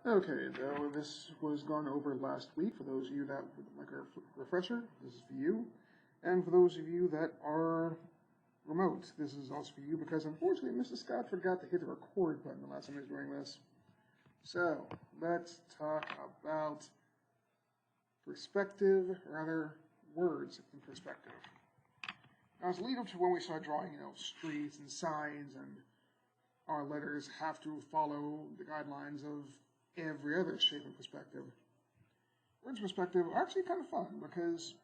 Okay, though this was gone over last week. For those of you that would like a refresher, this is for you. And for those of you that are remote, this is also for you because unfortunately Mr. Scott forgot to hit the record button the last time he was doing this. So, let's talk about perspective, or rather, words in perspective. Now, it's lead up to when we start drawing, streets and signs, and our letters have to follow the guidelines of every other shape and perspective. Words perspective are actually kind of fun because,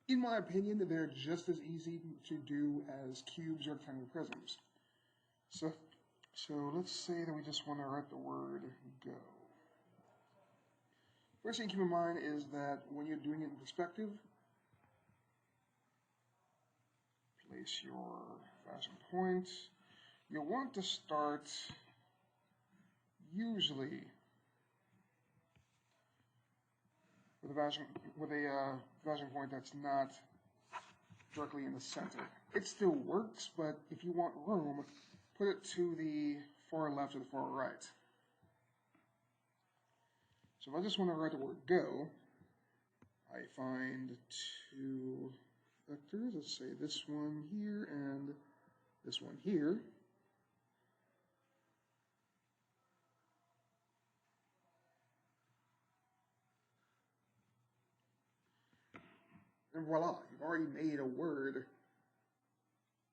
in my opinion, they're just as easy to do as cubes or rectangular prisms. So let's say that we just want to write the word go. First thing to keep in mind is that when you're doing it in perspective, place your vanishing point. You'll want to start usually with a vanishing point that's not directly in the center. It still works, but if you want room, put it to the far left or the far right. So if I just want to write the word go, I find two vectors. Let's say this one here and this one here. And voila, you've already made a word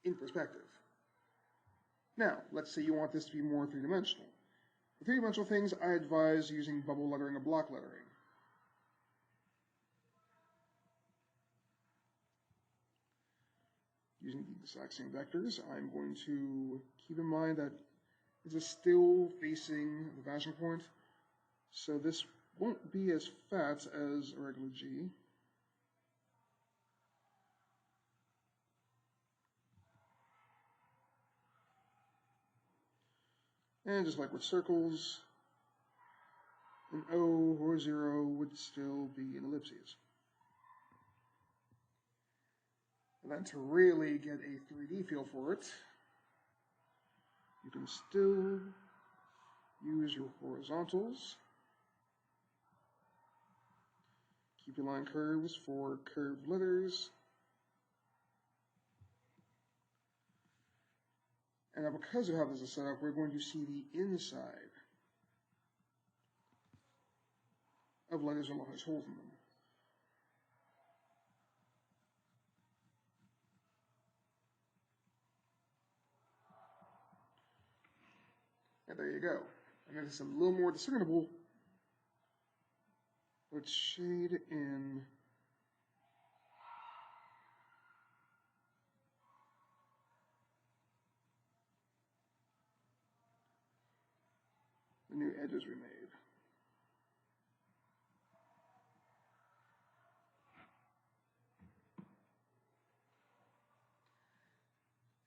in perspective. Now, let's say you want this to be more three-dimensional. For three-dimensional things, I advise using bubble lettering or block lettering. Using the exact same vectors, I'm going to keep in mind that this is still facing the vanishing point, so this won't be as fat as a regular G. And just like with circles, an O or 0 would still be an ellipses. And then to really get a 3D feel for it, you can still use your horizontals. Keep your line curves for curved letters. And now because of how this is set up, we're going to see the inside of letters with large holes in them. And there you go. And then it's a little more discernible. Let's shade in the new edges we made.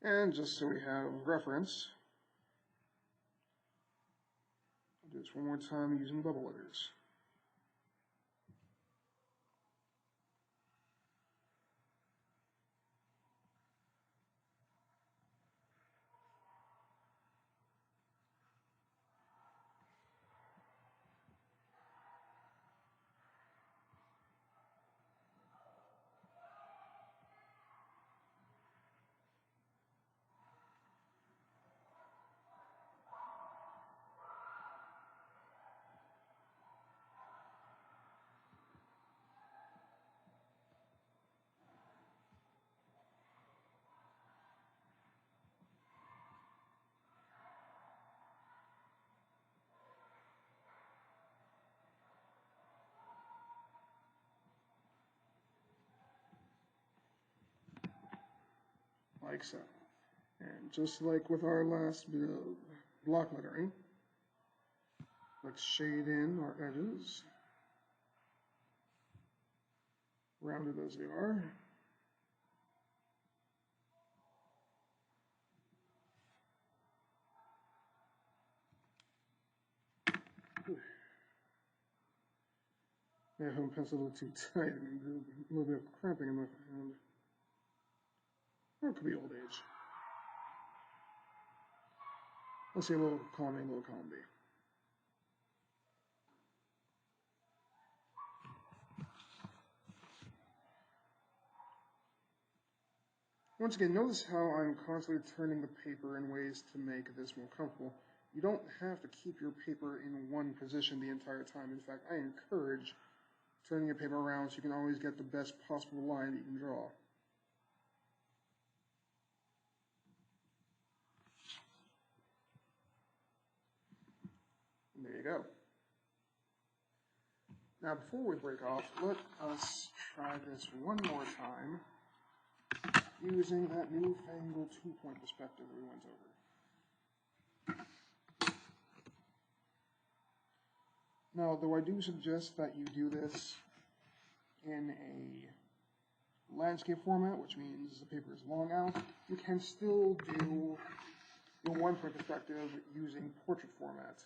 And just so we have reference, I'll do this one more time using bubble letters. Like so. And just like with our last bit of block lettering, let's shade in our edges, rounded as they are. I have my pencil a little too tight and a little bit of cramping in my hand. Or it could be old age. Let's say a little column A, a little column B. Once again, notice how I'm constantly turning the paper in ways to make this more comfortable. You don't have to keep your paper in one position the entire time. In fact, I encourage turning your paper around so you can always get the best possible line that you can draw. And there you go. Now, before we break off, let us try this one more time using that newfangled two-point perspective we went over. Now, though I do suggest that you do this in a landscape format, which means the paper is long out, you can still do the one-point perspective using portrait format.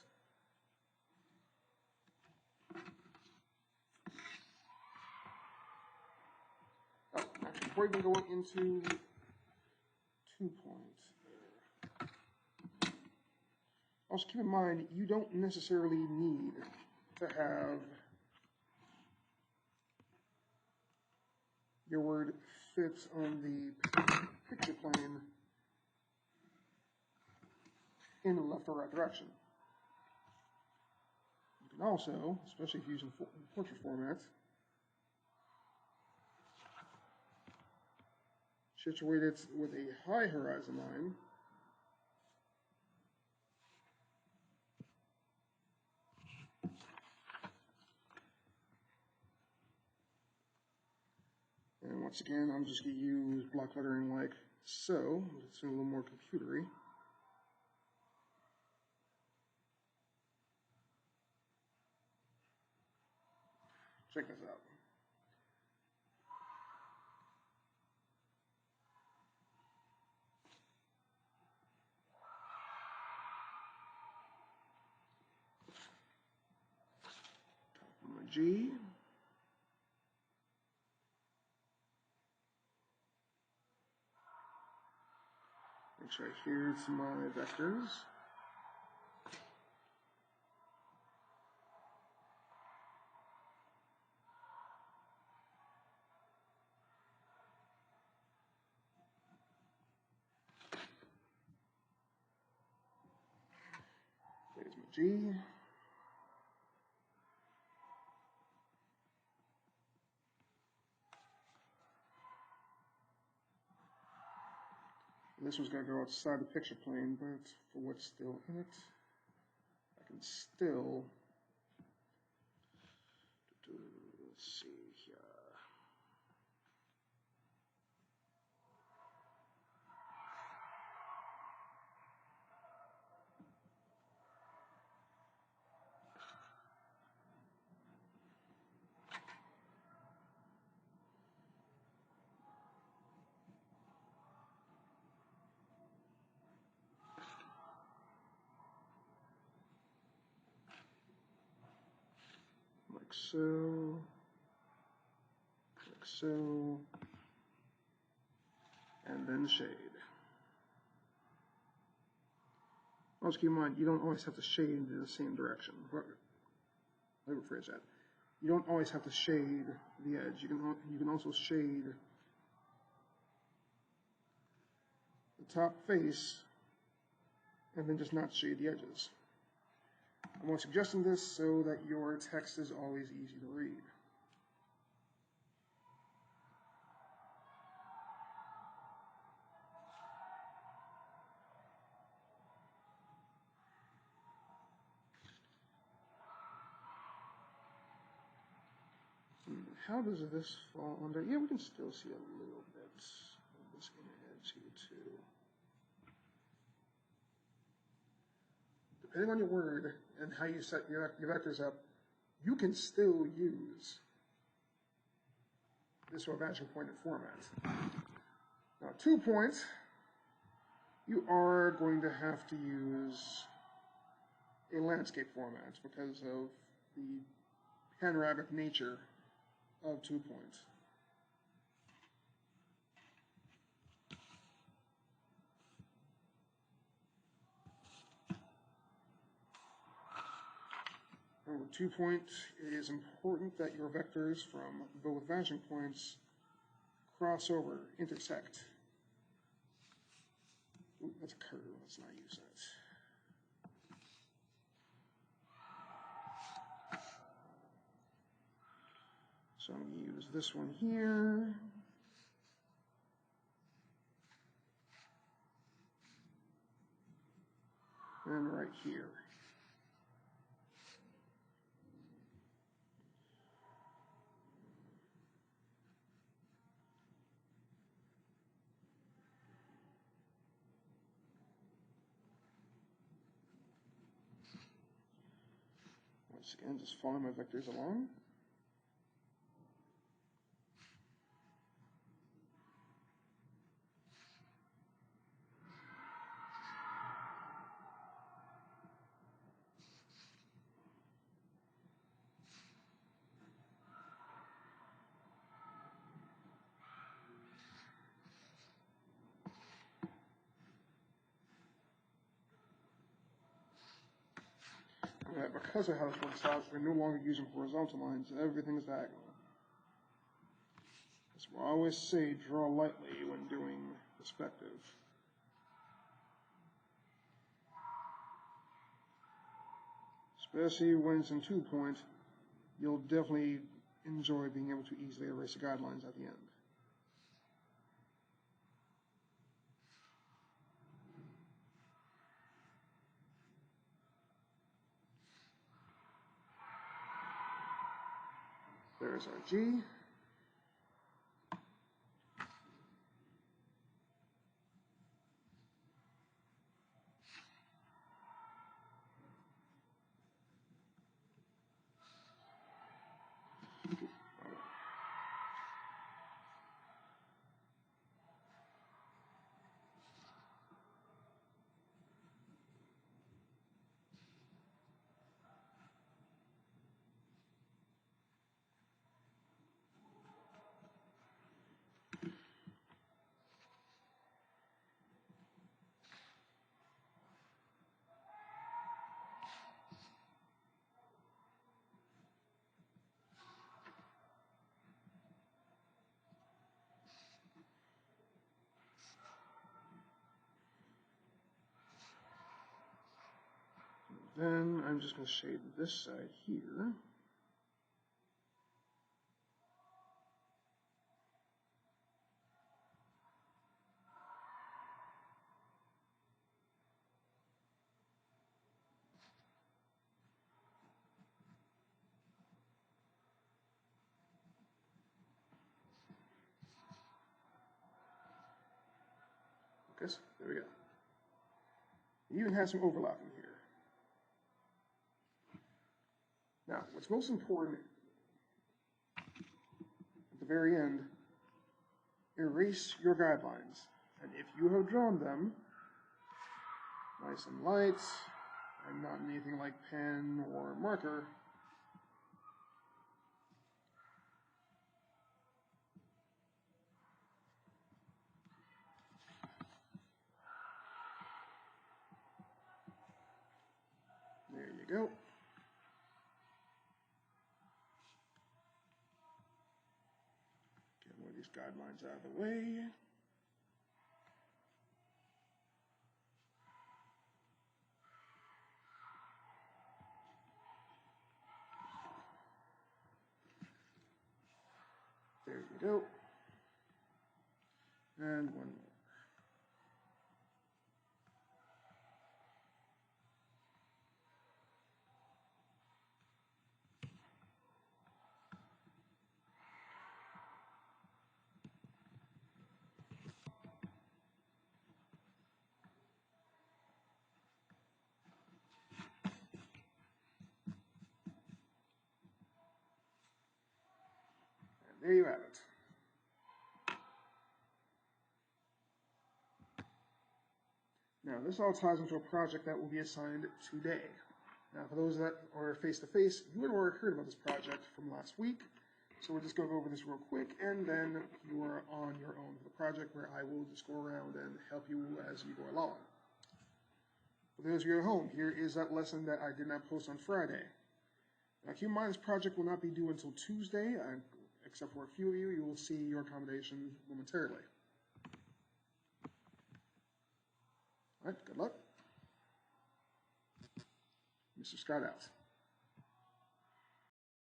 Oh, actually, before even going into 2-point, also keep in mind, you don't necessarily need to have your word fit on the picture plane in the left or right direction. You can also, especially if you're using portrait format, situate it with a high horizon line and once again, I'm just going to use block lettering like so. It's a little more computery. Check this out. My G. Make sure I here's my vectors. There's my G. This one's going to go outside the picture plane, but for what's still in it, I can still, let's see here. Like so, and then shade. Also keep in mind, you don't always have to shade in the same direction. Let me rephrase that. You don't always have to shade the edge. You can also shade the top face and then just not shade the edges. I'm only suggesting this so that your text is always easy to read. How does this fall under? Yeah, we can still see a little bit of this inner edge here too. Depending on your word and how you set your vectors up, you can still use this sort of vanishing pointed format. Now, 2 points, you are going to have to use a landscape format because of the panoramic nature of 2 points. With 2 points, it is important that your vectors from both vanishing points cross over, intersect Ooh, that's a curve. Let's not use that. So I'm going to use this one here. And right here. Once again, just follow my vectors along. Because of how this works out, we're no longer using horizontal lines, everything's diagonal. As we always say, draw lightly when doing perspective. Especially when it's in 2-point, you'll definitely enjoy being able to easily erase the guidelines at the end. There's our G. Then I'm just going to shade this side here. Okay, so there we go. It even has some overlap in here. Now, what's most important at the very end, erase your guidelines. And if you have drawn them, nice and light, and not anything like pen or marker, there you go. Get one of these guidelines out of the way. There you go. And one more. And there you have it. Now, this all ties into a project that will be assigned today. Now, for those that are face-to-face, you would have already heard about this project from last week, so we're just going to go over this real quick, and then you are on your own for the project, where I will just go around and help you as you go along. For those of you at home, here is that lesson that I did not post on Friday. Now, keep in mind, this project will not be due until Tuesday, except for a few of you. You will see your accommodation momentarily. All right, good luck. Mr. Skyhouse.